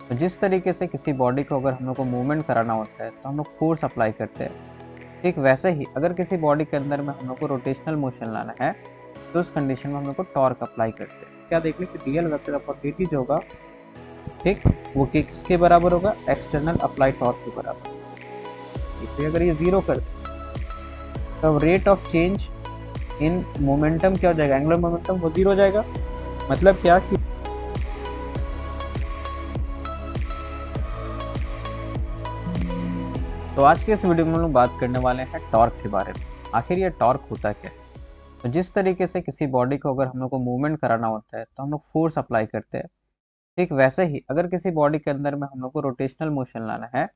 तो जिस तरीके से किसी बॉडी को अगर हम लोग को मूवमेंट कराना होता है तो हम लोग फोर्स अप्लाई करते हैं, ठीक वैसे ही अगर किसी बॉडी के अंदर में हम लोग को रोटेशनल मोशन लाना है तो उस कंडीशन में हम लोग को टॉर्क अप्लाई करते हैं। क्या देख लें कि रियल वेक्टर अपॉन dt जो होगा, ठीक, वो किसके बराबर होगा, एक्सटर्नल अप्लाई टॉर्क के बराबर। इसलिए अगर ये जीरो कर दे तो rate of change in momentum क्या हो जाएगा, एंगुलर मोमेंटम वो जीरो हो जाएगा। मतलब क्या कि तो आज के इस वीडियो में हम लोग बात करने वाले हैं टॉर्क के बारे में। आखिर ये टॉर्क होता क्या है। तो जिस तरीके से किसी बॉडी को अगर हम लोग को मूवमेंट कराना होता है तो हम लोग फोर्स अप्लाई करते हैं, ठीक वैसे ही अगर किसी बॉडी के अंदर में हम लोग को रोटेशनल मोशन लाना है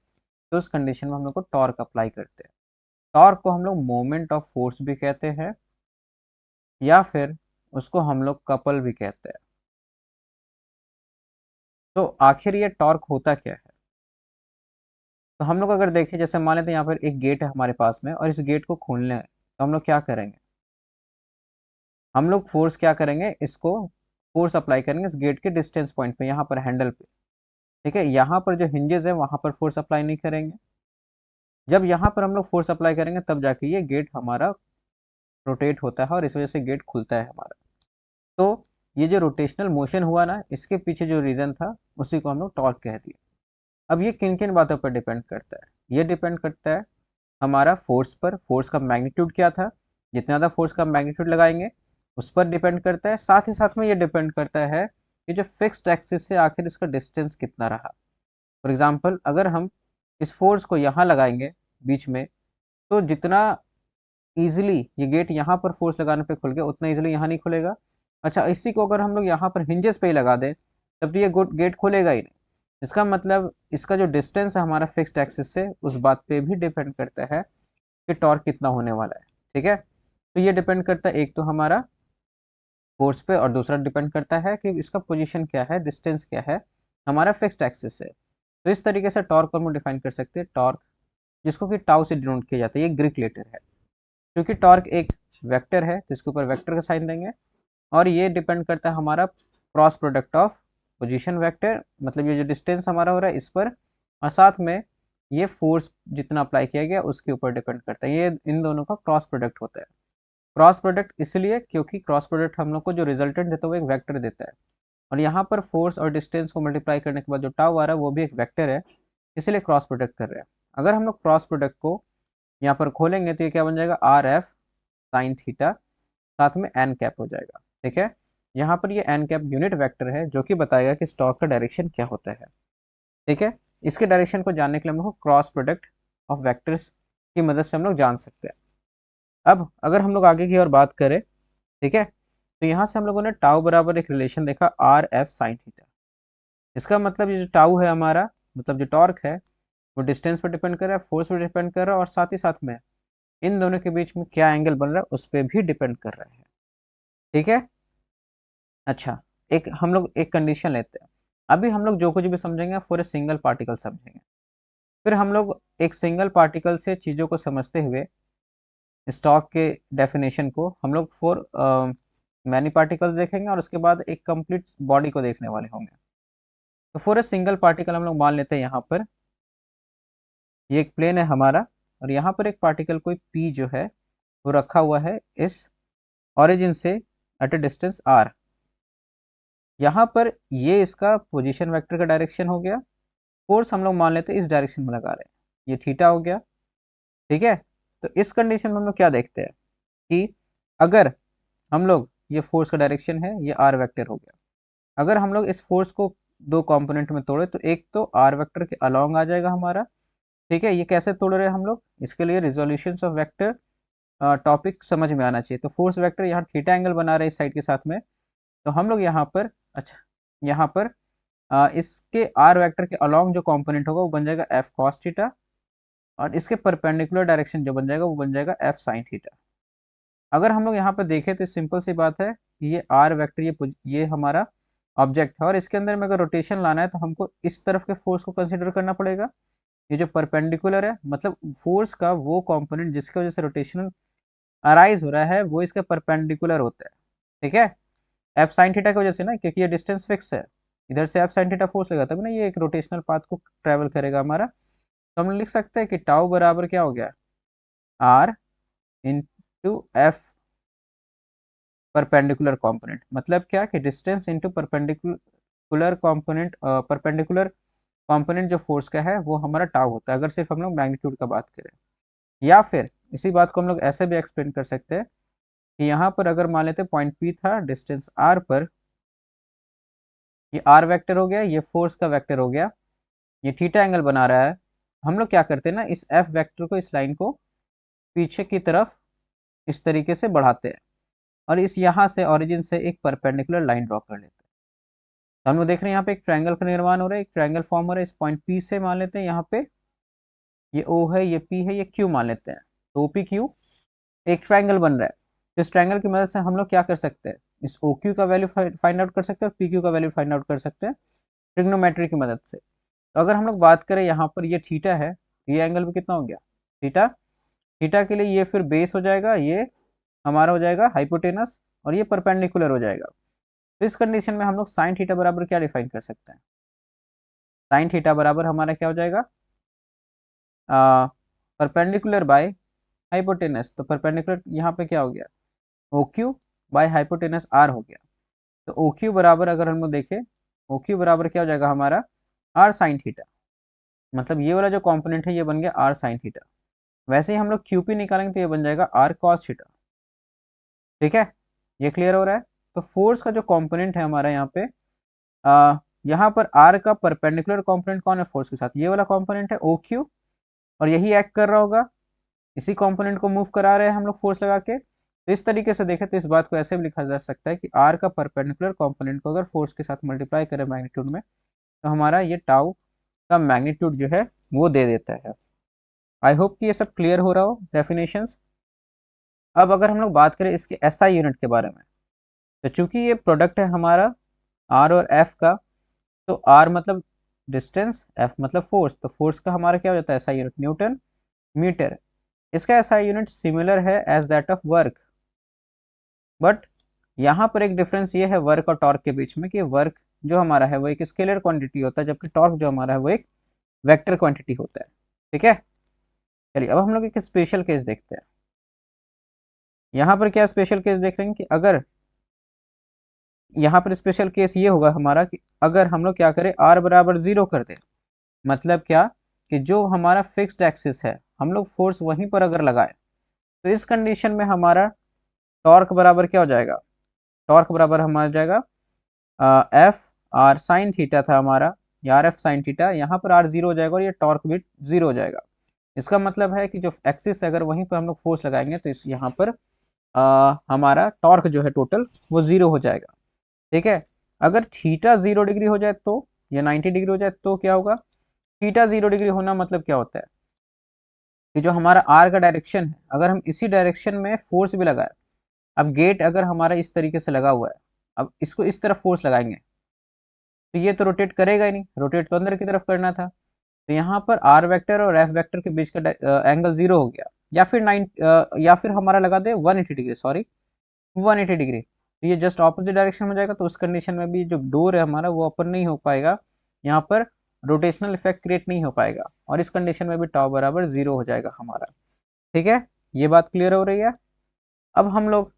तो उस कंडीशन में हम लोग को टॉर्क अप्लाई करते हैं। टॉर्क को हम लोग मोमेंट ऑफ फोर्स भी कहते हैं या फिर उसको हम लोग कपल भी कहते हैं। तो आखिर ये टॉर्क होता क्या है। तो हम लोग अगर देखें, जैसे मान लेते हैं यहाँ पर एक गेट है हमारे पास में और इस गेट को खोलना है तो हम लोग क्या करेंगे, हम लोग फोर्स क्या करेंगे, इसको फोर्स अप्लाई करेंगे इस गेट के डिस्टेंस पॉइंट पे, यहाँ पर हैंडल पे। ठीक है, यहाँ पर जो हिंजेस है वहां पर फोर्स अप्लाई नहीं करेंगे। जब यहाँ पर हम लोग फोर्स अप्लाई करेंगे तब जाके ये गेट हमारा रोटेट होता है और इस वजह से गेट खुलता है हमारा। तो ये जो रोटेशनल मोशन हुआ ना, इसके पीछे जो रीजन था उसी को हम लोग टॉर्क कह दिए। अब ये किन किन बातों पर डिपेंड करता है, ये डिपेंड करता है हमारा फोर्स पर, फोर्स का मैग्नीट्यूड क्या था, जितना ज़्यादा फोर्स का मैग्नीट्यूड लगाएंगे उस पर डिपेंड करता है। साथ ही साथ में ये डिपेंड करता है कि जो फिक्स्ड एक्सिस से आखिर इसका डिस्टेंस कितना रहा। फॉर एग्जांपल अगर हम इस फोर्स को यहाँ लगाएंगे बीच में, तो जितना इजीली ये गेट यहाँ पर फोर्स लगाने पे खुल गया उतना इजीली यहाँ नहीं खुलेगा। अच्छा, इसी को अगर हम लोग यहाँ पर हिंजेस पे ही लगा दें तब तो ये गेट खुलेगा ही नहीं। इसका मतलब इसका जो डिस्टेंस है हमारा फिक्स्ड एक्सिस से उस बात पे भी डिपेंड करता है कि टॉर्क कितना होने वाला है। ठीक है, तो ये डिपेंड करता है एक तो हमारा फोर्स पे और दूसरा डिपेंड करता है कि इसका पोजीशन क्या है, डिस्टेंस क्या है हमारा फिक्स्ड एक्सिस से। तो इस तरीके से टॉर्क को हम डिफाइन कर सकते हैं। टॉर्क जिसको कि टाउ से डिनोट किया जाता है, ये ग्रीक लेटर है। क्योंकि टॉर्क एक वेक्टर है तो इसके ऊपर वेक्टर का साइन देंगे और ये डिपेंड करता है हमारा cross product of position vector, मतलब ये जो डिस्टेंस हमारा हो रहा है इस पर, और साथ में ये फोर्स जितना अप्लाई किया गया उसके ऊपर डिपेंड करता है। ये इन दोनों का क्रॉस प्रोडक्ट होता है। क्रॉस प्रोडक्ट इसलिए क्योंकि क्रॉस प्रोडक्ट हम लोग को जो रिजल्टेंट देता है वो एक वेक्टर देता है, और यहाँ पर फोर्स और डिस्टेंस को मल्टीप्लाई करने के बाद जो टाउ आ रहा है वो भी एक वेक्टर है, इसलिए क्रॉस प्रोडक्ट कर रहे हैं। अगर हम लोग क्रॉस प्रोडक्ट को यहाँ पर खोलेंगे तो ये क्या बन जाएगा, आर एफ साइन थीटा, साथ में एन कैप हो जाएगा। ठीक है, यहाँ पर ये एन कैप यूनिट वेक्टर है जो कि बताएगा कि स्टॉक का डायरेक्शन क्या होता है। ठीक है, इसके डायरेक्शन को जानने के लिए हम लोग क्रॉस प्रोडक्ट ऑफ वेक्टर्स की मदद से हम लोग जान सकते हैं। अब अगर हम लोग आगे की और बात करें, ठीक है, तो यहाँ से हम लोगों ने टाउ बराबर एक रिलेशन देखा आर एफ साइन थीटा। इसका मतलब ये जो टाउ है हमारा, मतलब जो टॉर्क है वो डिस्टेंस पर डिपेंड कर रहा है, फोर्स पर डिपेंड कर रहा है, और साथ ही साथ में इन दोनों के बीच में क्या एंगल बन रहा है उस पर भी डिपेंड कर रहा है। ठीक है, अच्छा, एक हम लोग एक कंडीशन लेते हैं। अभी हम लोग जो कुछ भी समझेंगे फॉर ए सिंगल पार्टिकल समझेंगे, फिर हम लोग एक सिंगल पार्टिकल से चीज़ों को समझते हुए स्टॉक के डेफिनेशन को हम लोग फॉर मैनी पार्टिकल्स देखेंगे और उसके बाद एक कंप्लीट बॉडी को देखने वाले होंगे। तो फॉर ए सिंगल पार्टिकल हम लोग मान लेते हैं यहाँ पर ये एक प्लेन है हमारा, और यहाँ पर एक पार्टिकल कोई पी जो है वो रखा हुआ है इस ऑरिजिन से एट ए डिस्टेंस आर। यहाँ पर ये इसका पोजीशन वेक्टर का डायरेक्शन हो गया, फोर्स हम लोग मान लेते हैं इस डायरेक्शन में लगा रहे हैं, ये थीटा हो गया। ठीक है, तो इस कंडीशन में हम लोग क्या देखते हैं कि अगर हम लोग, ये फोर्स का डायरेक्शन है, ये आर वेक्टर हो गया, अगर हम लोग इस फोर्स को दो कंपोनेंट में तोड़े तो एक तो आर वेक्टर के अलोंग आ जाएगा हमारा। ठीक है, ये कैसे तोड़ रहे हैं हम लोग, इसके लिए रिजोल्यूशन ऑफ वेक्टर टॉपिक समझ में आना चाहिए। तो फोर्स वेक्टर यहाँ थीटा एंगल बना रहे हैं इस साइड के साथ में, तो हम लोग यहाँ पर, अच्छा, यहाँ पर इसके आर वेक्टर के अलोंग जो कंपोनेंट होगा वो बन जाएगा एफ कॉस थीटा, और इसके परपेंडिकुलर डायरेक्शन जो बन जाएगा वो बन जाएगा एफ साइन थीटा। अगर हम लोग यहाँ पर देखें तो सिंपल सी बात है कि ये आर वेक्टर, ये हमारा ऑब्जेक्ट है, और इसके अंदर में अगर रोटेशन लाना है तो हमको इस तरफ के फोर्स को कंसिडर करना पड़ेगा। ये जो परपेंडिकुलर है, मतलब फोर्स का वो कंपोनेंट जिसकी वजह से रोटेशन अराइज हो रहा है वो इसके परपेंडिकुलर होता है। ठीक है, एफ साइन थीटा की वजह से ना, क्योंकि ये डिस्टेंस फिक्स है। इधर से एफ साइन थीटा फोर्स लगा तभी ना ये एक रोटेशनल पाथ को ट्रेवल करेगा हमारा। तो हम लिख सकते हैं कि टाउ बराबर क्या हो गया, R into F perpendicular component. मतलब क्या कि distance into perpendicular component, perpendicular component जो फोर्स का है वो हमारा टाउ होता है, अगर सिर्फ हम लोग मैग्नीट्यूड का बात करें। या फिर इसी बात को हम लोग ऐसे भी एक्सप्लेन कर सकते हैं कि यहाँ पर अगर मान लेते पॉइंट पी था डिस्टेंस आर पर, ये आर वेक्टर हो गया, ये फोर्स का वेक्टर हो गया, ये थीटा एंगल बना रहा है। हम लोग क्या करते हैं ना, इस एफ वेक्टर को, इस लाइन को पीछे की तरफ इस तरीके से बढ़ाते हैं और इस यहाँ से ओरिजिन से एक परपेंडिकुलर लाइन ड्रॉ कर लेते हैं। तो हम लोग देख रहे हैं यहाँ पे एक ट्रायंगल का निर्माण हो रहा है, एक ट्रायंगल फॉर्म हो रहा है। इस पॉइंट पी से मान लेते हैं यहाँ पे ये ओ है, ये पी है, ये क्यू मान लेते हैं। तो ओपी क्यू एक ट्रायंगल बन रहा है। तो इस ट्रायंगल की मदद से हम लोग क्या कर सकते हैं, इस ओ क्यू का वैल्यू फाइंड आउट कर सकते हैं और पी क्यू का वैल्यू फाइंड आउट कर सकते हैं ट्रिग्नोमेट्री की मदद से। तो अगर हम लोग बात करें यहाँ पर ये थीटा है, ये एंगल भी कितना हो गया, थीटा। थीटा के लिए ये फिर बेस हो जाएगा, ये हमारा हो जाएगा हाइपोटेनस और ये परपेंडिकुलर हो जाएगा। तो इस कंडीशन में हम लोग साइन थीटा बराबर क्या डिफाइन कर सकते हैं, साइन थीटा बराबर हमारा क्या हो जाएगा, परपेंडिकुलर बाय हाइपोटेनस। तो परपेंडिकुलर यहाँ पे क्या हो गया, O Q by hypotenuse R हो गया। तो ओ क्यू बराबर अगर हम लोग देखें, ओ क्यू बराबर क्या हो जाएगा हमारा, आर साइन थीटा। मतलब ये वाला जो कंपोनेंट है ये बन गया आर साइन थीटा। वैसे ही हम लोग क्यूपी निकालेंगे तो ये बन जाएगा आर कॉस थीटा। ठीक है, ये क्लियर हो रहा है। तो फोर्स का जो कंपोनेंट है हमारा यहाँ पे, यहाँ पर आर का परपेंडिकुलर कंपोनेंट कौन है फोर्स के साथ, ये वाला कंपोनेंट है ओ क्यू, और यही एक्ट कर रहा होगा, इसी कंपोनेंट को मूव करा रहे हैं हम लोग फोर्स लगा के। तो इस तरीके से देखें तो इस बात को ऐसे भी लिखा जा सकता है कि आर का परपेंडिकुलर कंपोनेंट को अगर फोर्स के साथ मल्टीप्लाई करें मैग्नीट्यूड में, तो हमारा ये टाउ का मैग्नीट्यूड जो है वो दे देता है। आई होप कि ये सब क्लियर हो रहा हो डेफिनेशंस। अब अगर हम लोग बात करें इसके एसआई यूनिट के बारे में, तो चूंकि ये प्रोडक्ट है हमारा आर और एफ का, तो आर मतलब डिस्टेंस, एफ मतलब फोर्स, तो फोर्स का हमारा क्या हो जाता है एसआई यूनिट, न्यूटन मीटर। इसका एसआई यूनिट सिमिलर है as that of work, but यहाँ पर एक डिफरेंस ये है वर्क और टॉर्क के बीच में कि वर्क जो हमारा है वो एक स्केलर क्वांटिटी होता है, जबकि टॉर्क जो हमारा है वो एक वेक्टर क्वांटिटी होता है। ठीक है, चलिए अब हम लोग एक स्पेशल केस देखते हैं। यहाँ पर क्या स्पेशल केस देख रहे हैं कि अगर यहाँ पर स्पेशल केस ये होगा हमारा कि अगर हम लोग क्या करें, आर बराबर जीरो कर दें। मतलब क्या कि जो हमारा फिक्स्ड एक्सिस है हम लोग फोर्स वहीं पर अगर लगाए, तो इस कंडीशन में हमारा टॉर्क बराबर क्या हो जाएगा, टॉर्क बराबर हमारा जाएगा एफ आर साइन थीटा था हमारा, या आर एफ साइन थीटा, यहाँ पर आर जीरो हो जाएगा और ये टॉर्क भी जीरो हो जाएगा। इसका मतलब है कि जो एक्सिस है अगर वहीं पर हम लोग फोर्स लगाएंगे तो इस यहाँ पर हमारा टॉर्क जो है टोटल वो जीरो हो जाएगा। ठीक है, अगर थीटा 0 डिग्री हो जाए तो, या 90 डिग्री हो जाए तो क्या होगा, थीटा 0 डिग्री होना मतलब क्या होता है कि जो हमारा आर का डायरेक्शन है अगर हम इसी डायरेक्शन में फोर्स भी लगाए, अब गेट अगर हमारा इस तरीके से लगा हुआ है, अब इसको इस तरफ फोर्स लगाएंगे तो ये तो रोटेट करेगा ही नहीं, रोटेट तो अंदर की तरफ करना था। तो यहाँ पर आर वेक्टर और एफ वेक्टर के बीच का एंगल जीरो हो गया, या फिर या फिर हमारा लगा दे 180 डिग्री, सॉरी 180 डिग्री। तो ये जस्ट ऑपोजिट डायरेक्शन में जाएगा, तो उस कंडीशन में भी जो डोर है हमारा वो ओपन नहीं हो पाएगा, यहाँ पर रोटेशनल इफेक्ट क्रिएट नहीं हो पाएगा, और इस कंडीशन में भी टाउ बराबर जीरो हो जाएगा हमारा। ठीक है, ये बात क्लियर हो रही है। अब हम लोग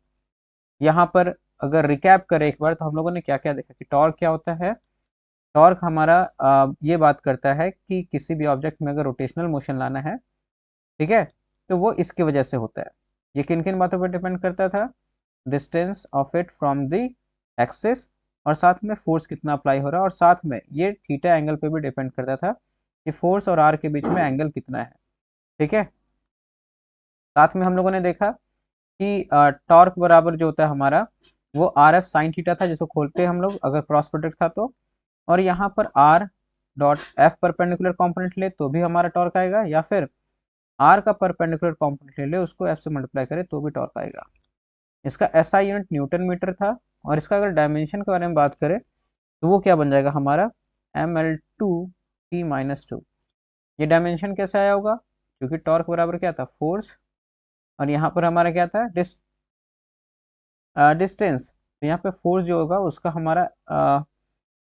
यहाँ पर अगर रिकैप करें एक बार, तो हम लोगों ने क्या क्या देखा कि टॉर्क क्या होता है। टॉर्क हमारा ये बात करता है कि किसी भी ऑब्जेक्ट में अगर रोटेशनल मोशन लाना है, ठीक है, तो वो इसकी वजह से होता है। ये किन किन बातों पर डिपेंड करता था, distance of it from the axis, और साथ में फोर्स कितना अप्लाई हो रहा है, और साथ में ये थीटा एंगल पे भी डिपेंड करता था कि फोर्स और आर के बीच में एंगल कितना है। ठीक है, साथ में हम लोगों ने देखा कि टॉर्क बराबर जो होता है हमारा वो आर एफ साइन थीटा था, जिसको खोलते हैं हम लोग अगर क्रॉस प्रोडक्ट था तो, और यहाँ पर R dot F perpendicular component ले तो भी हमारा टॉर्क आएगा, या फिर आर का परपेंडिकुलर कंपोनेंट ले ले उसको एफ से मल्टीप्लाई करे तो भी टॉर्क आएगा। इसका एसआई यूनिट न्यूटन मीटर था, और इसका अगर डायमेंशन के बारे में बात करें तो वो क्या बन जाएगा हमारा ml2t-2। ये डायमेंशन कैसे आया होगा, क्योंकि टॉर्क बराबर क्या था, फोर्स, और यहाँ पर हमारा क्या था, डिस्टेंस। तो यहाँ पे फोर्स जो होगा उसका हमारा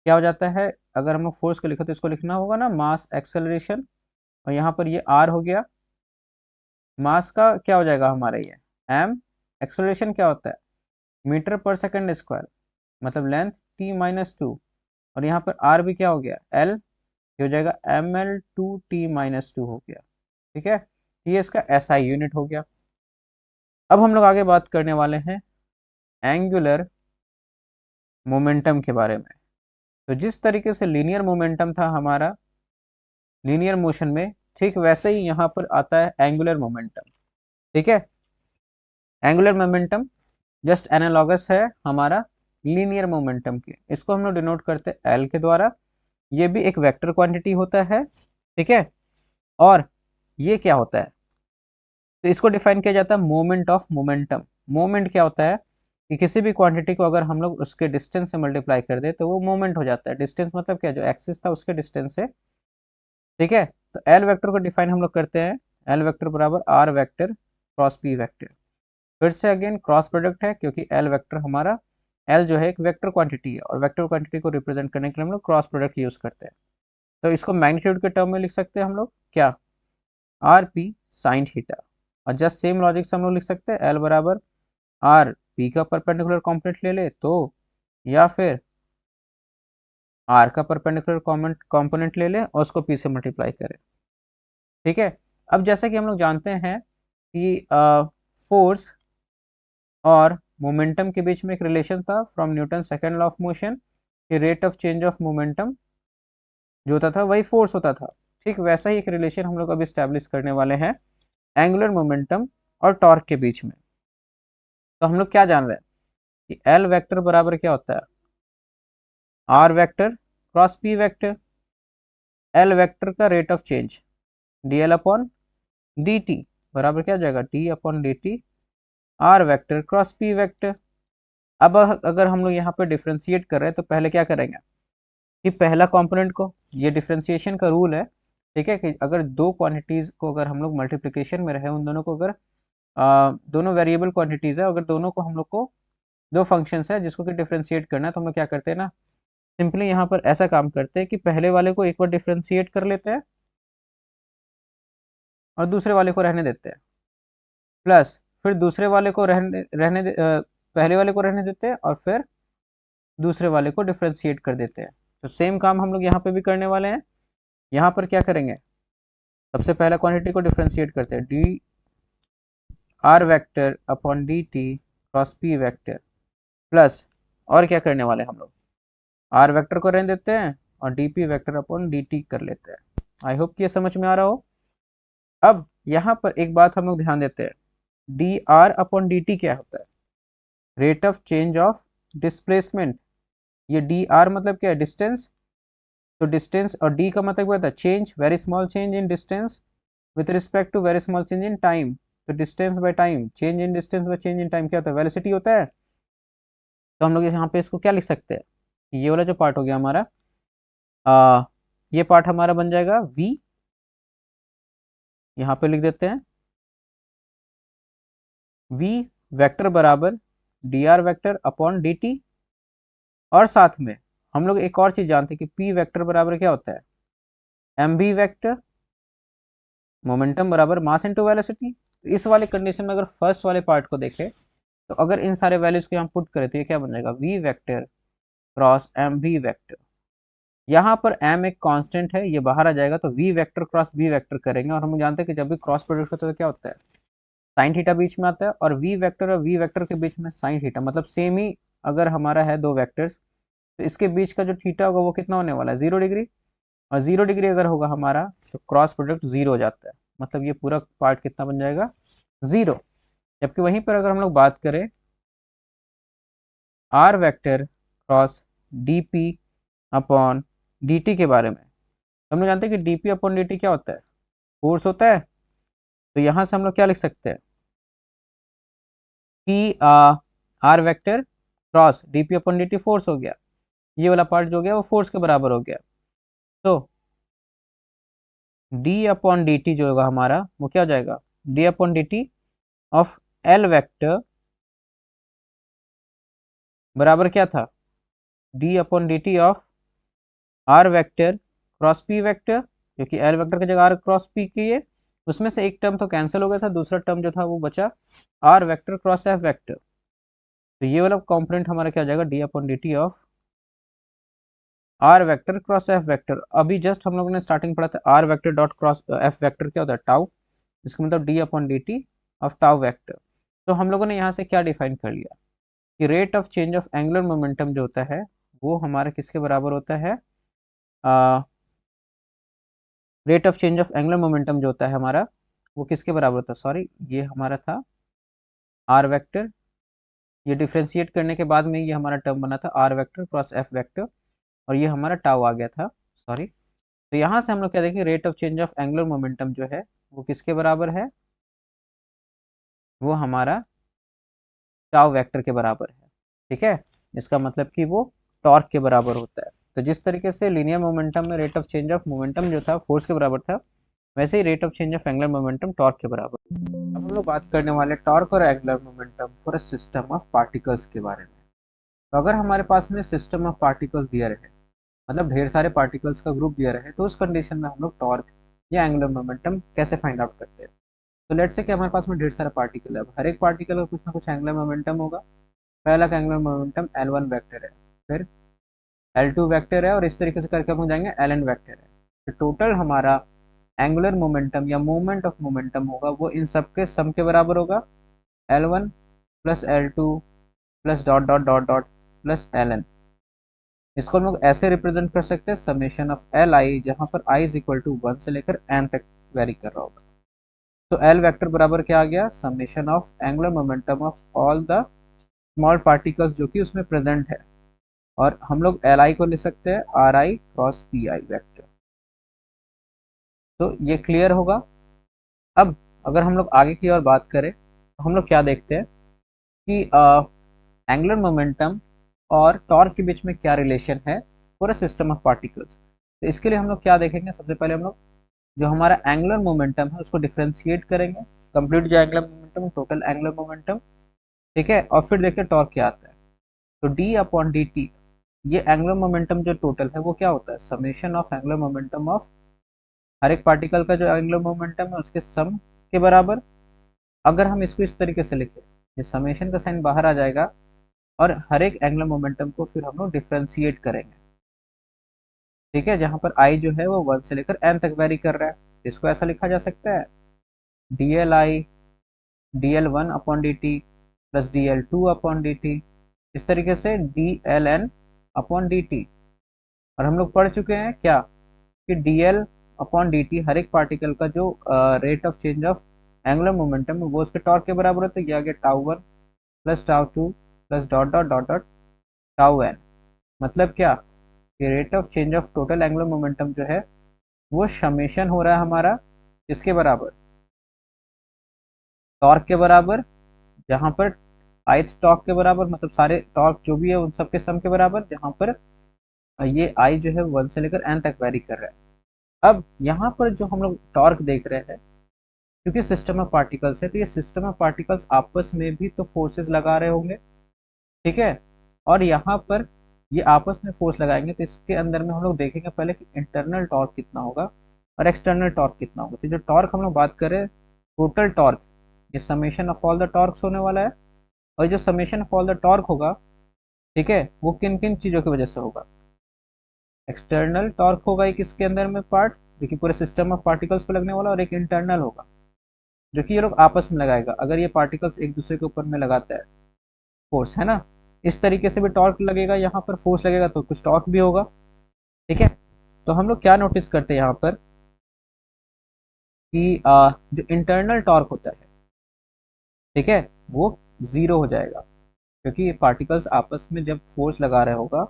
क्या हो जाता है, अगर हम लोग फोर्स को लिखे तो इसको लिखना होगा ना मास एक्सेलरेशन, और यहाँ पर ये आर हो गया, मास का क्या हो जाएगा हमारा ये एम, एक्सेलरेशन क्या होता है मीटर पर सेकंड स्क्वायर, मतलब लेंथ t-2, और यहाँ पर आर भी क्या हो गया एल, ये हो जाएगा ml/t-2 हो गया। ठीक है, ये इसका एसआई यूनिट हो गया। अब हम लोग आगे बात करने वाले हैं एंगुलर मोमेंटम के बारे में। तो जिस तरीके से लीनियर मोमेंटम था हमारा लीनियर मोशन में, ठीक वैसे ही यहाँ पर आता है एंगुलर मोमेंटम। ठीक है, एंगुलर मोमेंटम जस्ट एनालॉगस है हमारा लीनियर मोमेंटम के, इसको हम लोग डिनोट करते हैं एल के द्वारा। ये भी एक वेक्टर क्वांटिटी होता है। ठीक है, और ये क्या होता है, तो इसको डिफाइन किया जाता है मोमेंट ऑफ मोमेंटम। मोमेंट क्या होता है कि किसी भी क्वांटिटी को अगर हम लोग उसके डिस्टेंस से मल्टीप्लाई कर दे तो वो मोमेंट हो जाता है। डिस्टेंस मतलब क्या, जो एक्सिस था उसके डिस्टेंस से। ठीक है, तो एल वेक्टर को डिफाइन हम लोग करते हैं एल वेक्टर बराबर R vector cross P vector. फिर से अगेन क्रॉस प्रोडक्ट है, क्योंकि एल वेक्टर हमारा एल जो है एक वेक्टर क्वांटिटी है, और वेक्टर क्वांटिटी को रिप्रेजेंट करने के लिए हम लोग क्रॉस प्रोडक्ट यूज करते हैं। तो इसको मैग्नीट्यूड के टर्म में लिख सकते हैं हम लोग क्या, आर पी साइन थीटा। और जस्ट सेम लॉजिक से हम लोग लिख सकते हैं एल बराबर आर पी का परपेंडिकुलर कॉम्पोनेंट ले ले तो, या फिर आर का परपेंडिकुलर कॉम्पोनेंट ले ले और उसको पी से मल्टीप्लाई करें। ठीक है, अब जैसा कि हम लोग जानते हैं कि फोर्स और मोमेंटम के बीच में एक रिलेशन था from Newton second law of motion, कि rate of change of momentum जो होता था वही फोर्स होता था। ठीक वैसा ही एक रिलेशन हम लोग अभी स्टैब्लिश करने वाले हैं एंगुलर मोमेंटम और टॉर्क के बीच में। तो हम लोग क्या जान रहे हैं कि एल वेक्टर बराबर क्या होता है R vector cross P vector. L vector का rate of change D L upon D T बराबर क्या हो जाएगा T upon D T R vector cross P vector. अब अगर हम लोग यहाँ पे डिफ्रेंशिएट कर रहे हैं तो पहले क्या करेंगे कि पहला कंपोनेंट को, ये डिफ्रेंशिएशन का रूल है। ठीक है, कि अगर दो क्वांटिटीज को अगर हम लोग मल्टीप्लिकेशन में रहे, उन दोनों को अगर दोनों वेरिएबल क्वांटिटीज है, अगर दोनों को हम लोग को दो फंक्शंस है जिसको कि डिफ्रेंशिएट करना है, तो हम लोग क्या करते हैं ना, सिंपली यहाँ पर ऐसा काम करते हैं कि पहले वाले को एक बार डिफ्रेंशिएट कर लेते हैं और दूसरे वाले को रहने देते हैं, प्लस फिर दूसरे वाले को पहले वाले को रहने देते हैं और फिर दूसरे वाले को डिफ्रेंशिएट कर देते हैं। तो सेम काम हम लोग यहाँ पे भी करने वाले हैं। यहाँ पर क्या करेंगे, सबसे पहला क्वांटिटी को डिफ्रेंशिएट करते हैं D R vector upon D T cross P vector, plus और क्या करने वाले हम लोग आर वेक्टर को रहने देते हैं और D P vector upon D T कर लेते हैं। आई होप कि ये समझ में आ रहा हो। अब यहाँ पर एक बात हम लोग ध्यान देते हैं, D R upon D T क्या होता है, rate of change of displacement. ये डी आर मतलब क्या है डिस्टेंस, तो डिस्टेंस, और डी का मतलब क्या होता है change, very small change in distance with respect to very small change in time. तो distance by time, change in distance by change in time क्या होता है, वेलोसिटी होता है। तो हम लोग यहाँ पे इसको क्या लिख सकते हैं, ये वाला जो पार्ट हो गया हमारा, आ, ये पार्ट हमारा बन जाएगा v, यहाँ पे लिख देते हैं v वेक्टर बराबर D R vector upon D T. और साथ में हम लोग एक और चीज जानते हैं कि p वेक्टर बराबर क्या होता है एम वी वेक्टर, मोमेंटम बराबर मास इनटू वेलोसिटी। इस वाले कंडीशन में अगर फर्स्ट वाले पार्ट को देखें, तो अगर इन सारे वैल्यूज को हम पुट करें तो ये क्या बन जाएगा v vector cross M V vector. यहाँ पर m एक कांस्टेंट है, ये बाहर आ जाएगा, तो v vector cross v vector करेंगे, और हम जानते हैं कि जब भी क्रॉस प्रोडक्ट होता है तो क्या होता है साइन थीटा बीच में आता है, और v वेक्टर और v वेक्टर के बीच में साइन थीटा, मतलब सेम ही अगर हमारा है दो वेक्टर्स, तो इसके बीच का जो थीटा होगा वो कितना होने वाला है 0 डिग्री। और 0 डिग्री अगर होगा हमारा तो क्रॉस प्रोडक्ट 0 हो जाता है, मतलब ये पूरा पार्ट कितना बन जाएगा 0। जबकि वहीं पर अगर हम लोग बात करें R vector cross D P upon D T के बारे में, तो हम लोग जानते हैं कि D P upon D T क्या होता है फोर्स होता है। तो यहाँ से हम लोग क्या लिख सकते हैं कि R vector cross D P upon D T force हो गया, ये वाला पार्ट जो हो गया वो फोर्स के बराबर हो गया। तो डी अपॉन डी टी जो होगा हमारा वो क्या हो जाएगा D upon D T of L vector बराबर क्या था D upon D T of R vector cross P vector, क्योंकि एल वेक्टर की जगह आर क्रॉस पी की है, उसमें से एक टर्म तो कैंसिल हो गया था, दूसरा टर्म जो था वो बचा R vector cross F vector. तो ये वाला कॉम्पोनेंट हमारा क्या हो जाएगा, D upon D T of R vector cross F vector. अभी जस्ट हम लोगों ने स्टार्टिंग पढ़ा था R vector dot cross F vector क्या होता है, टाउ, इसका मतलब D upon D T of tau vector. तो हम लोगों ने यहाँ से क्या डिफाइन कर लिया कि rate of change of angular momentum जो होता है वो हमारा किसके बराबर होता है, rate of change of angular momentum जो होता है हमारा वो किसके बराबर होता है, सॉरी ये हमारा था आर वेक्टर, ये डिफ्रेंशिएट करने के बाद में ये हमारा टर्म बना था R vector cross F vector, और ये हमारा टाउ आ गया था, सॉरी। तो यहाँ से हम लोग क्या देखें, rate of change of angular momentum जो है वो किसके बराबर है, वो हमारा टाउ वेक्टर के बराबर है। ठीक है, इसका मतलब कि वो टॉर्क के बराबर होता है। तो जिस तरीके से लीनियर मोमेंटम में rate of change of momentum जो था फोर्स के बराबर था, वैसे ही rate of change of angular momentum torque के बराबर। अब हम लोग बात करने वाले टॉर्क और angular momentum for a system of particles के बारे में। तो अगर हमारे पास में सिस्टम ऑफ पार्टिकल्स दिया रहे, मतलब ढेर सारे पार्टिकल्स का ग्रुप दिया रहे, तो उस कंडीशन में हम लोग टॉर्क या एंगुलर मोमेंटम कैसे फाइंड आउट करते हैं। तो लेट्स से कि हमारे पास में ढेर सारा पार्टिकल है, अब हर एक पार्टिकल का कुछ ना कुछ एंगुलर मोमेंटम होगा। पहला का एंगुलर मोमेंटम L1 वेक्टर है, फिर L2 वेक्टर है, और इस तरीके से करके हम जाएंगे Ln वेक्टर है। तो टोटल हमारा एंगुलर मोमेंटम या मोमेंट ऑफ मोमेंटम होगा वो इन सब के सम के बराबर होगा, L1 plus L2 plus dot dot dot dot plus Ln। इसको हम लोग ऐसे रिप्रेजेंट कर सकते हैं समेशन ऑफ एल आई, जहाँ पर आई इज इक्वल टू 1 से लेकर n तक वेरी कर रहा होगा। तो एल वेक्टर बराबर क्या आ गया, summation of angular momentum of all the small particles जो कि उसमें प्रेजेंट है, और हम लोग एल आई को ले सकते हैं are I cross P I vector. तो ये क्लियर होगा। अब अगर हम लोग आगे की ओर बात करें तो हम लोग क्या देखते हैं कि एंगुलर मोमेंटम और टॉर्क के बीच में क्या रिलेशन है for a system of particles. तो इसके लिए हम लोग क्या देखेंगे, सबसे पहले हम लोग जो हमारा एंगुलर मोमेंटम है उसको डिफ्रेंशिएट करेंगे, कंप्लीट जो angular momentum total angular momentum, ठीक है, और फिर देखते हैं टॉर्क क्या आता है। तो डी अपॉन डी टी, ये एंगुलर मोमेंटम जो टोटल है वो क्या होता है, summation of angular momentum of her एक पार्टिकल का जो एंगुलर मोमेंटम है उसके सम के बराबर। अगर हम इसको इस तरीके से लिखें, ये समेशन का साइन बाहर आ जाएगा, और हर एक एंगुलर मोमेंटम को फिर हम लोग डिफ्रेंशिएट करेंगे, ठीक है, जहां पर आई जो है वो 1 से लेकर n तक वेरी कर रहा है। इसको ऐसा लिखा जा सकता है D L I dl1 upon D T plus dl2 upon D T, इस तरीके से dln अपॉन डी टी। और हम लोग पढ़ चुके हैं क्या कि dl अपॉन डी टी हर एक पार्टिकल का जो rate of change of angular momentum है वो उसके टॉर्क के बराबर होता है। ये आ गया tau one plus tau two plus dot dot dot dot tau N. मतलब क्या कि rate of change of total angular momentum जो है वो समेशन हो रहा है हमारा इसके बराबर, टॉर्क के बराबर, जहां पर ith टॉर्क के बराबर, मतलब सारे टॉर्क जो भी है उन सबके सम के बराबर, जहां पर ये आई जो है 1 से लेकर n तक वेरी कर रहा है। अब यहाँ पर जो हम लोग टॉर्क देख रहे हैं, क्योंकि सिस्टम ऑफ पार्टिकल्स है तो ये सिस्टम ऑफ पार्टिकल्स आपस में भी तो फोर्सेस लगा रहे होंगे, ठीक है। और यहाँ पर ये आपस में फोर्स लगाएंगे तो इसके अंदर में हम लोग देखेंगे पहले कि इंटरनल टॉर्क कितना होगा और एक्सटर्नल टॉर्क कितना होगा। तो जो टॉर्क हम लोग बात करें टोटल टॉर्क, ये summation of all the torques होने वाला है। और जो summation of all the torque होगा, ठीक है, वो किन किन चीज़ों की वजह से होगा, एक्सटर्नल टॉर्क होगा एक इसके अंदर में पार्ट जो कि पूरे सिस्टम ऑफ पार्टिकल्स पे लगने वाला, और एक इंटरनल होगा जो कि ये लोग आपस में लगाएगा अगर ये पार्टिकल्स एक दूसरे के ऊपर में लगाता है फोर्स, है ना। इस तरीके से भी टॉर्क लगेगा, यहाँ पर फोर्स लगेगा तो कुछ टॉर्क भी होगा, ठीक है। तो हम लोग क्या नोटिस करते हैं यहाँ पर कि जो इंटरनल टॉर्क होता है, ठीक है, वो जीरो हो जाएगा, क्योंकि ये पार्टिकल्स आपस में जब फोर्स लगा रहे होगा,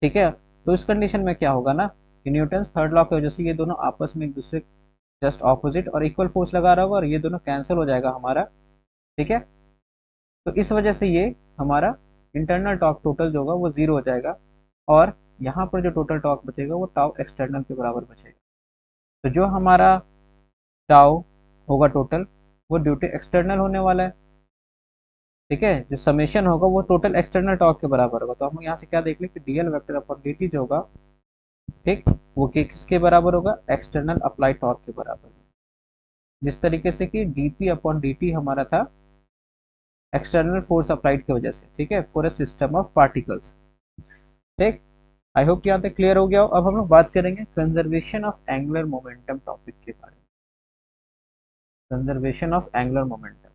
ठीक है। तो इस कंडीशन में क्या होगा ना कि न्यूटन्स थर्ड लॉ की वजह से ये दोनों आपस में एक दूसरे जस्ट ऑपोजिट और इक्वल फोर्स लगा रहा होगा, और ये दोनों कैंसिल हो जाएगा हमारा, ठीक है। तो इस वजह से ये हमारा इंटरनल टॉर्क टोटल जो होगा वो जीरो हो जाएगा, और यहाँ पर जो टोटल टॉर्क बचेगा वो टाउ एक्सटर्नल के बराबर बचेगा। तो जो हमारा टाउ होगा टोटल, वो ड्यू टू एक्सटर्नल होने वाला है, ठीक है। जो समेशन होगा वो टोटल एक्सटर्नल टॉर्क के बराबर होगा। तो हम यहाँ से क्या देख लें कि DL vector upon D T जो होगा ठीक, वो किसके बराबर होगा, एक्सटर्नल अप्लाई टॉर्क के बराबर। जिस तरीके से कि dp अपॉन dt हमारा था एक्सटर्नल फोर्स अप्लाइड की वजह से, ठीक है, for a system of particles. ठीक, आई होप यहाँ तक क्लियर हो गया हो। अब हम लोग बात करेंगे conservation of angular momentum topic के बारे में। कंजर्वेशन ऑफ एंगुलर मोमेंटम,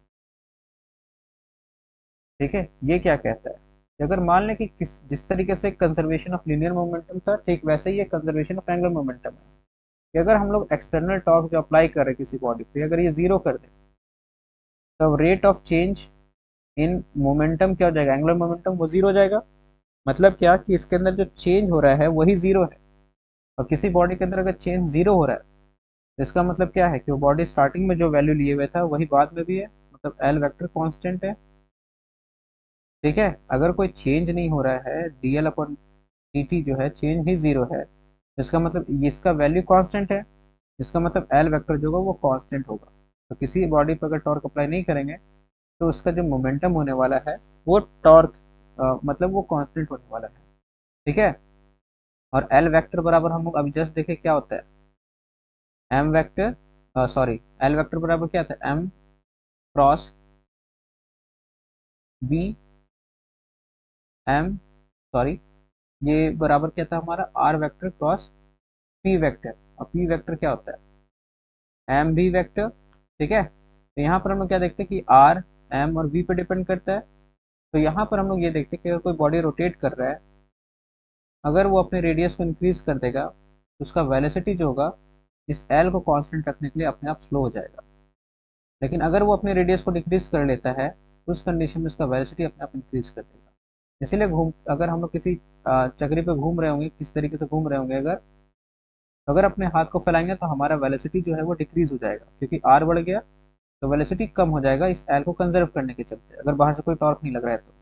ठीक है, ये क्या कहता है कि अगर मान लें कि जिस तरीके से कंजर्वेशन ऑफ लीनियर मोमेंटम था, ठीक वैसे ही ये कंजर्वेशन ऑफ एंगुलर मोमेंटम है कि अगर हम लोग एक्सटर्नल टॉर्क जो अप्लाई कर रहे हैं किसी बॉडी पे, अगर ये जीरो कर दें, तो rate of change in momentum क्या हो जाएगा, एंगुलर मोमेंटम वो जीरो हो जाएगा। मतलब क्या कि इसके अंदर जो चेंज हो रहा है वही जीरो है। और किसी बॉडी के अंदर अगर चेंज जीरो हो रहा है, तो इसका मतलब क्या है कि वो बॉडी स्टार्टिंग में जो वैल्यू लिए हुए था वही बाद में भी है, मतलब एल वेक्टर कांस्टेंट है। ठीक है, अगर कोई चेंज नहीं हो रहा है, D L upon D T जो है चेंज ही जीरो है, इसका मतलब इसका वैल्यू कांस्टेंट है, इसका मतलब एल वेक्टर जो होगा वो कांस्टेंट होगा। तो किसी बॉडी पर अगर टॉर्क अप्लाई नहीं करेंगे तो उसका जो मोमेंटम होने वाला है वो टॉर्क मतलब वो कांस्टेंट होने वाला है। ठीक है, और एल वेक्टर बराबर हम लोग अभी जस्ट देखे क्या होता है, M vector sorry L vector बराबर क्या था, M cross B M sorry ये बराबर क्या था हमारा, R vector cross P vector. और पी वेक्टर क्या होता है, एम बी वेक्टर। ठीक है, तो यहाँ पर हम लोग क्या देखते हैं कि आर एम और वी पे डिपेंड करता है। तो यहाँ पर हम लोग ये देखते हैं कि अगर कोई बॉडी रोटेट कर रहा है, अगर वो अपने रेडियस को इंक्रीज कर देगा तो उसका वेलोसिटी जो होगा इस एल को कांस्टेंट रखने के लिए अपने आप स्लो हो जाएगा। लेकिन अगर वो अपने रेडियस को डिक्रीज कर लेता है तो उस कंडीशन में उसका वेलोसिटी अपने आप इंक्रीज कर देगा। इसीलिए अगर हम लोग किसी चक्री पे घूम रहे होंगे, किस तरीके से घूम रहे होंगे, अगर अपने हाथ को फैलाएंगे तो हमारा वेलोसिटी जो है वो डिक्रीज हो जाएगा, क्योंकि आर बढ़ गया तो वेलोसिटी कम हो जाएगा इस एल को कंजर्व करने के चलते, अगर बाहर से कोई टॉर्क नहीं लग रहा है तो।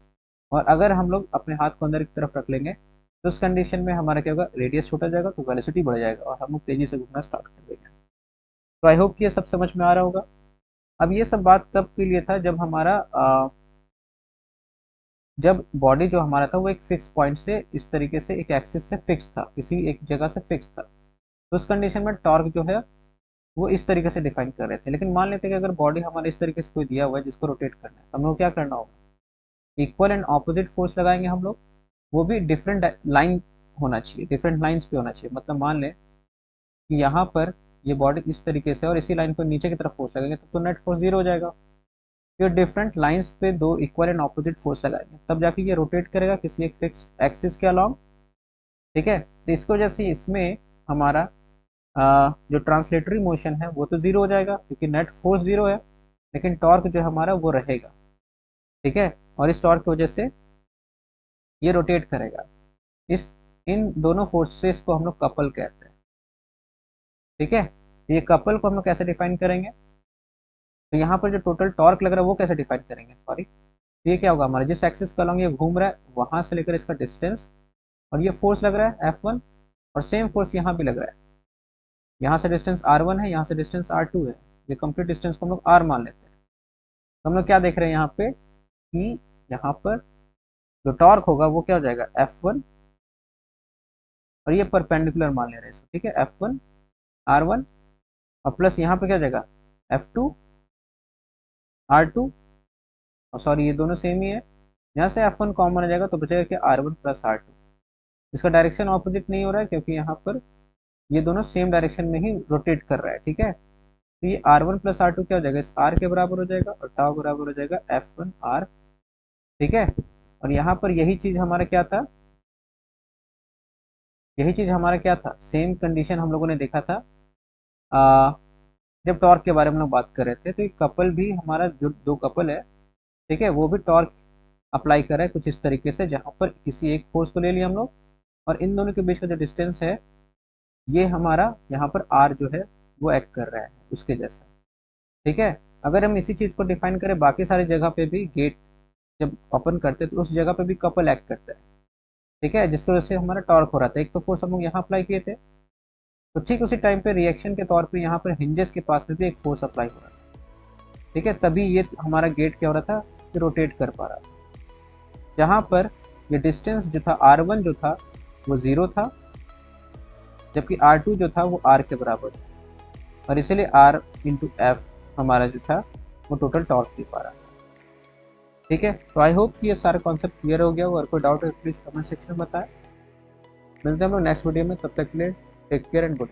और अगर हम लोग अपने हाथ को अंदर की तरफ रख लेंगे तो उस कंडीशन में हमारा क्या होगा, रेडियस छोटा जाएगा तो वेलोसिटी बढ़ जाएगा और हम लोग तेजी से घूमना स्टार्ट कर देंगे। तो आई होप कि ये सब समझ में आ रहा होगा। अब ये सब बात तब के लिए था जब हमारा जब बॉडी जो हमारा था वो एक फिक्स पॉइंट से इस तरीके से एक एक्सिस से फिक्स था, किसी एक जगह से फिक्स था, तो उस कंडीशन में टॉर्क जो है वो इस तरीके से डिफाइन कर रहे थे। लेकिन मान लेते हैं कि अगर बॉडी हमारे इस तरीके से कोई दिया हुआ है जिसको रोटेट करना है, हम लोग क्या करना होगा, इक्वल एंड ऑपोजिट फोर्स लगाएंगे हम लोग, वो भी डिफरेंट लाइन होना चाहिए, डिफरेंट लाइंस पे होना चाहिए। मतलब मान लें कि यहाँ पर ये बॉडी इस तरीके से और इसी लाइन पर नीचे की तरफ फोर्स लगेंगे तो नेट फोर्स जीरो हो जाएगा। फिर डिफरेंट लाइंस पे दो इक्वल एंड ऑपोजिट फोर्स लगाएंगे तब जाके ये रोटेट करेगा किसी एक फिक्स एक्सिस के अलोंग। ठीक है, तो इसकी वजह से इसमें हमारा जो ट्रांसलेटरी मोशन है वो तो जीरो हो जाएगा क्योंकि नेट फोर्स जीरो है, लेकिन टॉर्क जो हमारा वो रहेगा। ठीक है, और इस टॉर्क की वजह से ये रोटेट करेगा। इस इन दोनों फोर्सेस को हम लोग कपल कहते हैं। ठीक है, ये कपल को हम लोग कैसे डिफाइन करेंगे, तो यहाँ पर जो टोटल टॉर्क लग रहा है वो कैसे डिफाइन करेंगे, सॉरी, तो ये क्या होगा, हमारा जिस एक्सिस का अलॉन्ग ये घूम रहा है वहां से लेकर इसका डिस्टेंस, और ये फोर्स लग रहा है F1, और सेम फोर्स यहाँ भी लग रहा है। यहाँ से डिस्टेंस R1 है, यहाँ से डिस्टेंस R2 है, ये कंप्लीट डिस्टेंस को हम लोग R मान लेते हैं। तो हम लोग क्या देख रहे हैं यहाँ पे कि यहाँ पर जो टॉर्क होगा वो क्या हो जाएगा F1, और ये परपेंडिकुलर मान ले रहे हैं इसको। ठीक है, F1 R1 और प्लस यहाँ पे क्या हो जाएगा F2 R2, और सॉरी ये दोनों सेम ही है, यहाँ से F1 कॉमन आ जाएगा तो बचेगा कि R1 प्लस R2। इसका डायरेक्शन ऑपोजिट नहीं हो रहा है क्योंकि यहाँ पर ये दोनों सेम डायरेक्शन में ही रोटेट कर रहा है। ठीक है, तो ये R1 प्लस R2 क्या हो जाएगा, इस R के बराबर हो जाएगा और टाउ बराबर हो जाएगा F1 R। ठीक है, और यहाँ पर यही चीज हमारा क्या था, यही चीज हमारा क्या था, सेम कंडीशन हम लोगों ने देखा था आ, जब टॉर्क के बारे में लोग बात कर रहे थे। तो ये कपल भी हमारा जो दो कपल है, ठीक है, वो भी टॉर्क अप्लाई कर रहा है कुछ इस तरीके से, जहाँ पर किसी एक फोर्स को ले लिया हम लोग और इन दोनों के बीच का जो डिस्टेंस है ये हमारा यहाँ पर आर जो है वो एक्ट कर रहा है उसके जैसा। ठीक है, अगर हम इसी चीज़ को डिफाइन करें बाकी सारी जगह पे भी, गेट जब ओपन करते हैं तो उस जगह पे भी कपल एक्ट करता है। ठीक है, जिसकी वजह से हमारा टॉर्क हो रहा था, एक तो फोर्स हम लोग यहाँ अप्लाई किए थे, तो ठीक उसी टाइम पे रिएक्शन के तौर पे यहाँ पर हिंजेस के पास में भी एक फोर्स अप्लाई हो रहा था। ठीक है, तभी ये हमारा गेट क्या हो रहा था कि रोटेट कर पा रहा था, जहाँ पर ये डिस्टेंस जो था R1 जो था वो जीरो था, जबकि R2 जो था वो R के बराबर था, और इसीलिए R इंटू एफ हमारा जो था वो टोटल टॉर्क दे पा रहा है। ठीक है, तो आई होप कि ये सारा कॉन्सेप्ट क्लियर हो गया हो। अगर कोई डाउट है प्लीज़ कमेंट सेक्शन में बताएं। मिलते हैं हम लोग नेक्स्ट वीडियो में, तब तक के लिए टेक केयर एंड गुड।